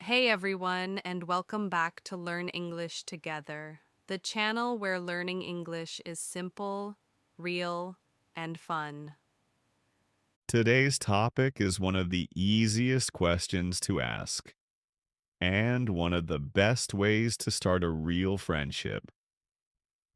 Hey everyone, and welcome back to Learn English Together, the channel where learning English is simple, real, and fun. Today's topic is one of the easiest questions to ask and one of the best ways to start a real friendship.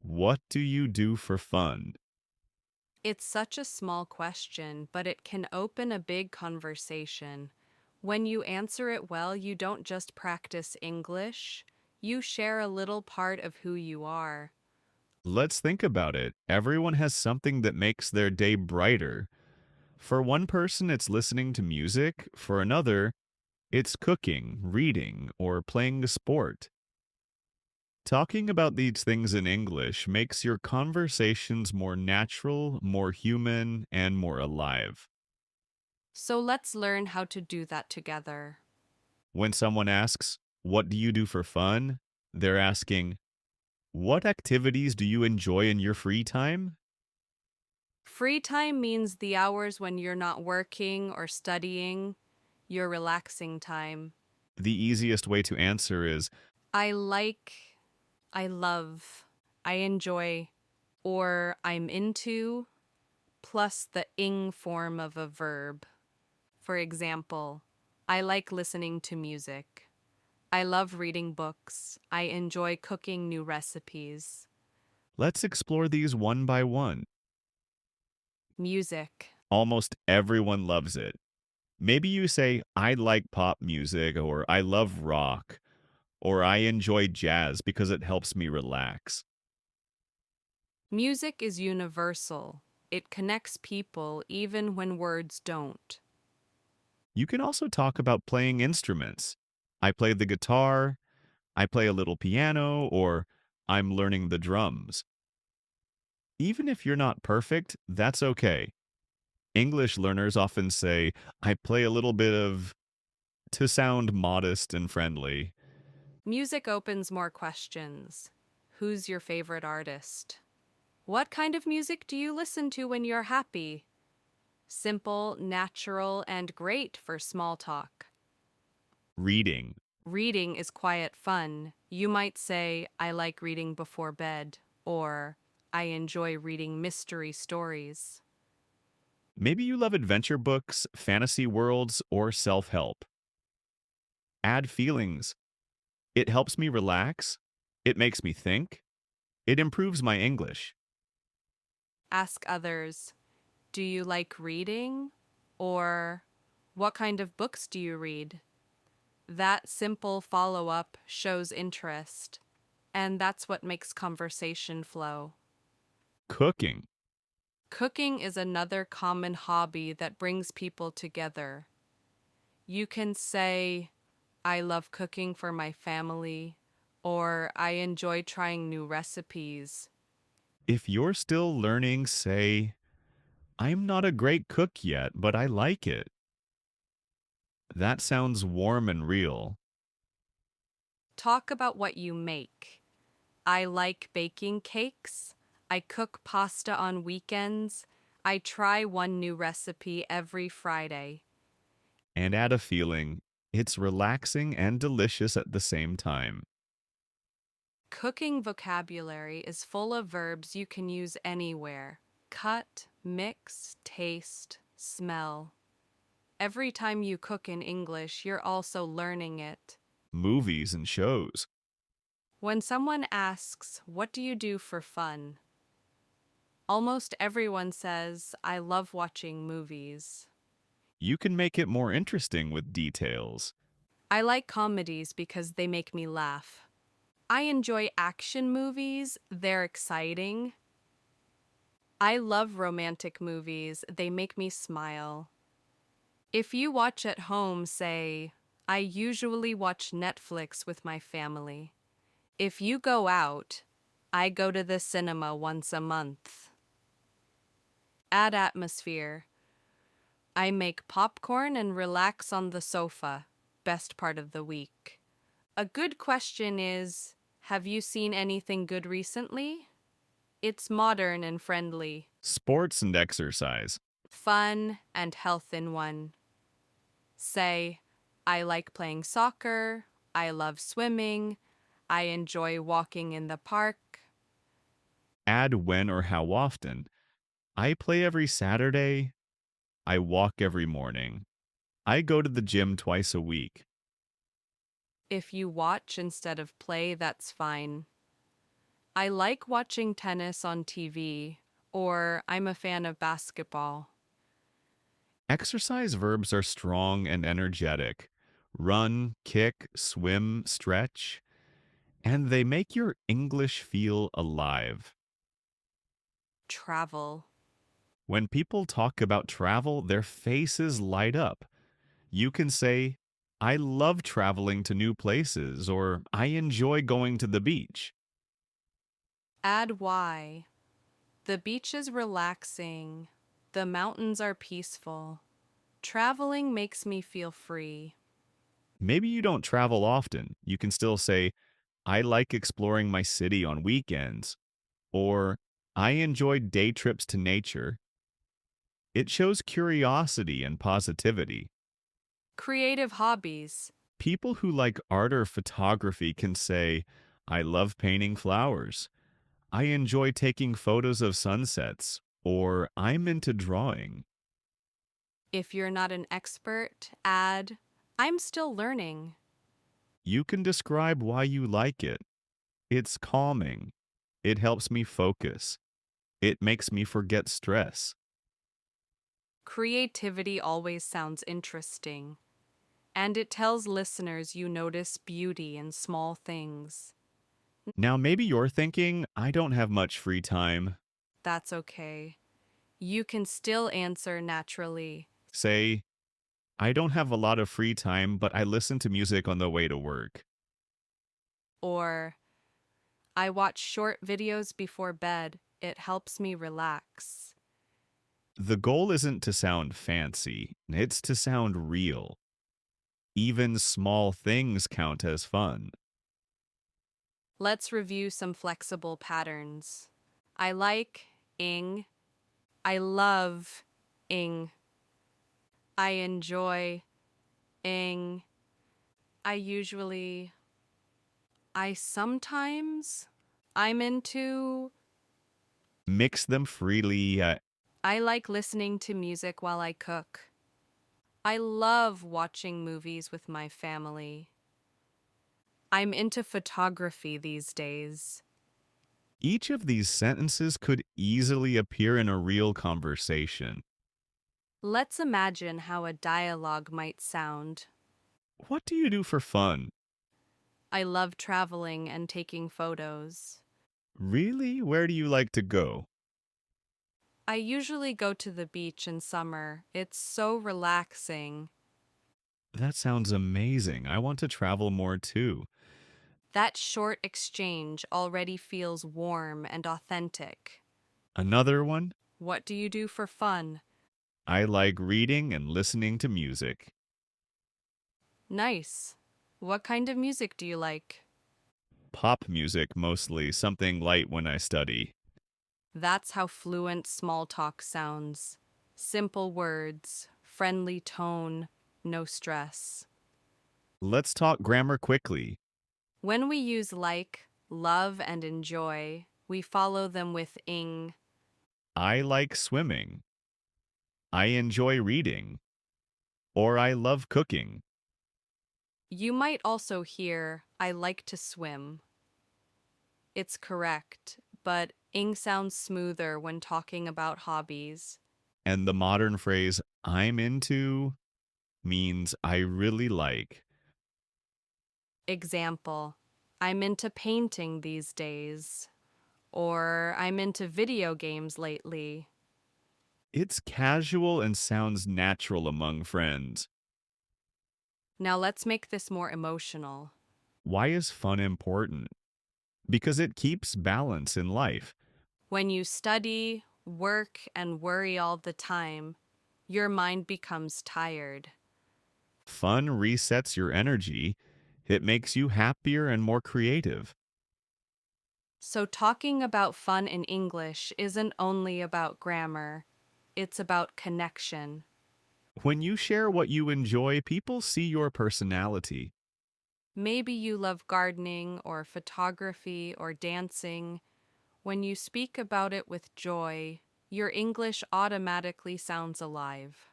What do you do for fun? It's such a small question, but it can open a big conversation. When you answer it well, you don't just practice English, you share a little part of who you are. Let's think about it. Everyone has something that makes their day brighter. For one person, it's listening to music. For another, it's cooking, reading, or playing a sport. Talking about these things in English makes your conversations more natural, more human, and more alive. So let's learn how to do that together. When someone asks, "What do you do for fun?" they're asking, "What activities do you enjoy in your free time?" Free time means the hours when you're not working or studying, your relaxing time. The easiest way to answer is, I like, I love, I enjoy, or I'm into, plus the ing form of a verb. For example, I like listening to music. I love reading books. I enjoy cooking new recipes. let's explore these one by one. Music. Almost everyone loves it. Maybe you say, "I like pop music," or "I love rock," or "I enjoy jazz because it helps me relax." Music is universal. It connects people even when words don't. You can also talk about playing instruments. "I play the guitar," "I play a little piano," or "I'm learning the drums." Even if you're not perfect, that's okay. English learners often say, "I play a little bit of," to sound modest and friendly. Music opens more questions. Who's your favorite artist? What kind of music do you listen to when you're happy? Simple, natural, and great for small talk. Reading. Reading is quiet fun. You might say, I like reading before bed, or I enjoy reading mystery stories. Maybe you love adventure books, fantasy worlds, or self help. Add feelings. It helps me relax. It makes me think. It improves my English. Ask others, do you like reading? Or what kind of books do you read? That simple follow up shows interest, and that's what makes conversation flow. Cooking. Cooking is another common hobby that brings people together. You can say, I love cooking for my family, or I enjoy trying new recipes. If you're still learning, say, "I'm not a great cook yet, but I like it." That sounds warm and real. Talk about what you make. I like baking cakes. I cook pasta on weekends. I try one new recipe every Friday. And add a feeling. It's relaxing and delicious at the same time. Cooking vocabulary is full of verbs you can use anywhere: cut, mix, taste, smell. Every time you cook in English, you're also learning it. Movies and shows. When someone asks, what do you do for fun? Almost everyone says, I love watching movies. You can make it more interesting with details. I like comedies because they make me laugh. I enjoy action movies, they're exciting. I love romantic movies, they make me smile. If you watch at home, say, I usually watch Netflix with my family. If you go out, I go to the cinema once a month. Add atmosphere. I make popcorn and relax on the sofa, best part of the week. A good question is, have you seen anything good recently? It's modern and friendly, Sports and exercise. fun and health in one. Say, I like playing soccer. I love swimming. I enjoy walking in the park. Add when or how often. I play every Saturday. I walk every morning. I go to the gym twice a week. If you watch instead of play, that's fine. I like watching tennis on TV, or I'm a fan of basketball. Exercise verbs are strong and energetic. Run, kick, swim, stretch, and they make your English feel alive. Travel. When people talk about travel, their faces light up. You can say, I love traveling to new places, or I enjoy going to the beach. Add why. The beach is relaxing. The mountains are peaceful. Traveling makes me feel free. Maybe you don't travel often. You can still say, I like exploring my city on weekends, or I enjoy day trips to nature. It shows curiosity and positivity. Creative hobbies. People who like art or photography can say, I love painting flowers. I enjoy taking photos of sunsets, or I'm into drawing. If you're not an expert, add, I'm still learning. You can describe why you like it. It's calming. It helps me focus. It makes me forget stress. Creativity always sounds interesting, and it tells listeners you notice beauty in small things. Now, maybe you're thinking, I don't have much free time. That's okay. You can still answer naturally, Say, I don't have a lot of free time, but I listen to music on the way to work. or I watch short videos before bed. It helps me relax. The goal isn't to sound fancy, it's to sound real. Even small things count as fun. Let's review some flexible patterns. I like ing. I love ing. I enjoy ing. I usually. I sometimes. I'm into. Mix them freely. I like listening to music while I cook. I love watching movies with my family. I'm into photography these days. Each of these sentences could easily appear in a real conversation. Let's imagine how a dialogue might sound. What do you do for fun? I love traveling and taking photos. Really? Where do you like to go? I usually go to the beach in summer. It's so relaxing. That sounds amazing. I want to travel more too. That short exchange already feels warm and authentic. Another one? What do you do for fun? I like reading and listening to music. Nice. What kind of music do you like? Pop music mostly, something light when I study. That's how fluent small talk sounds. Simple words, friendly tone, no stress. Let's talk grammar quickly. When we use like, love, and enjoy, we follow them with ing. I like swimming. I enjoy reading. Or I love cooking. You might also hear, I like to swim. It's correct, but ing sounds smoother when talking about hobbies. And the modern phrase, I'm into, means I really like. Example, I'm into painting these days, or I'm into video games lately. It's casual and sounds natural among friends. Now let's make this more emotional. Why is fun important? Because it keeps balance in life. When you study, work, and worry all the time, your mind becomes tired. Fun resets your energy. It makes you happier and more creative. So, talking about fun in English isn't only about grammar, it's about connection. When you share what you enjoy, people see your personality. Maybe you love gardening or photography or dancing. When you speak about it with joy, your English automatically sounds alive.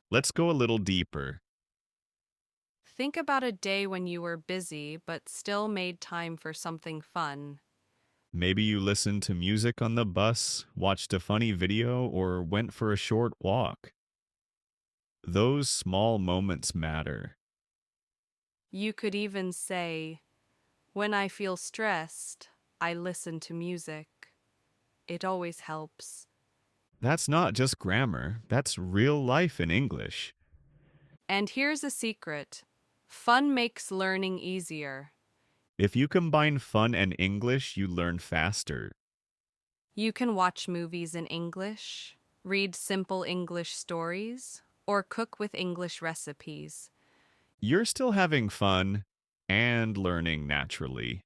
Let's go a little deeper. Think about a day when you were busy but still made time for something fun. Maybe you listened to music on the bus, watched a funny video, or went for a short walk. Those small moments matter. You could even say, when I feel stressed, I listen to music. It always helps. That's not just grammar, that's real life in English. And here's a secret: fun makes learning easier. If you combine fun and English, you learn faster. You can watch movies in English, read simple English stories, or cook with English recipes. You're still having fun and learning naturally.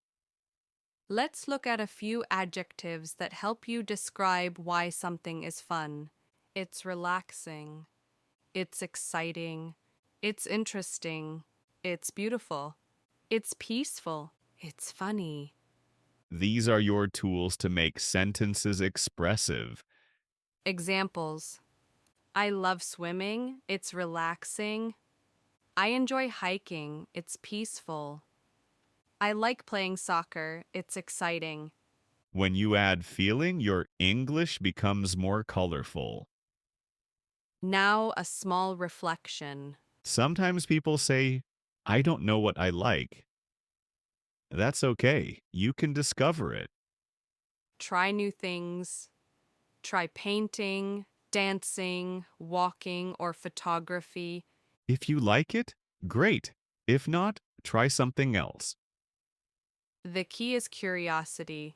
Let's look at a few adjectives that help you describe why something is fun. It's relaxing. It's exciting. It's interesting. It's beautiful. It's peaceful. It's funny. These are your tools to make sentences expressive. Examples: I love swimming. It's relaxing. I enjoy hiking. It's peaceful. I like playing soccer. It's exciting. When you add feeling, your English becomes more colorful. Now, a small reflection. Sometimes people say, I don't know what I like. That's okay. You can discover it. Try new things. Try painting, dancing, walking, or photography. If you like it, great. If not, try something else. The key is curiosity.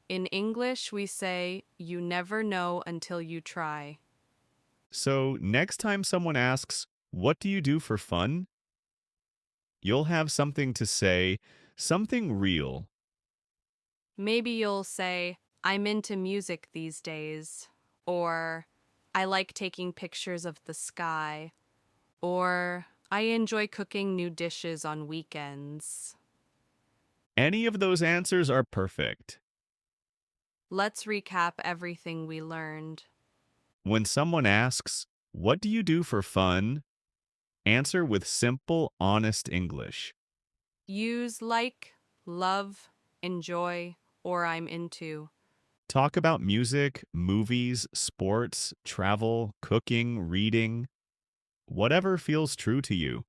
In English, we say, you never know until you try. So, next time someone asks, what do you do for fun? You'll have something to say, something real. Maybe you'll say, I'm into music these days, or I like taking pictures of the sky, or I enjoy cooking new dishes on weekends. Any of those answers are perfect. Let's recap everything we learned. When someone asks, what do you do for fun? Answer with simple, honest English. Use like, love, enjoy, or I'm into. Talk about music, movies, sports, travel, cooking, reading, whatever feels true to you.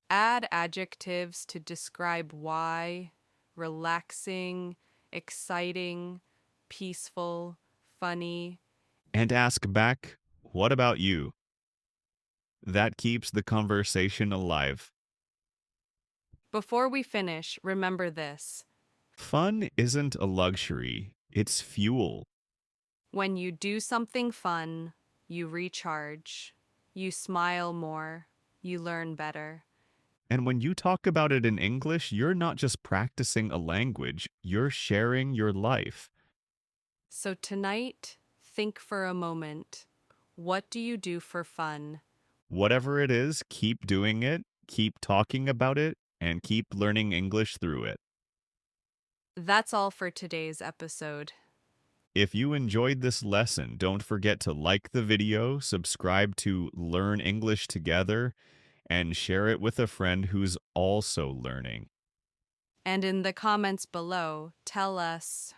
Add adjectives to describe why: relaxing, exciting, peaceful, funny. And ask back, what about you? That keeps the conversation alive. Before we finish, remember this: Fun isn't a luxury, it's fuel. when you do something fun, you recharge, you smile more, you learn better. And when you talk about it in English, you're not just practicing a language, you're sharing your life. So tonight, think for a moment. What do you do for fun? Whatever it is, keep doing it, keep talking about it, and keep learning English through it. That's all for today's episode. If you enjoyed this lesson, don't forget to like the video, subscribe to Learn English Together, and share it with a friend who's also learning. And in the comments below, tell us,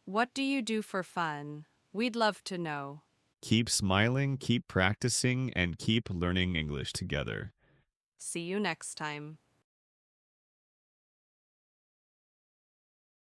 what do you do for fun? We'd love to know. Keep smiling, keep practicing, and keep learning English together. See you next time.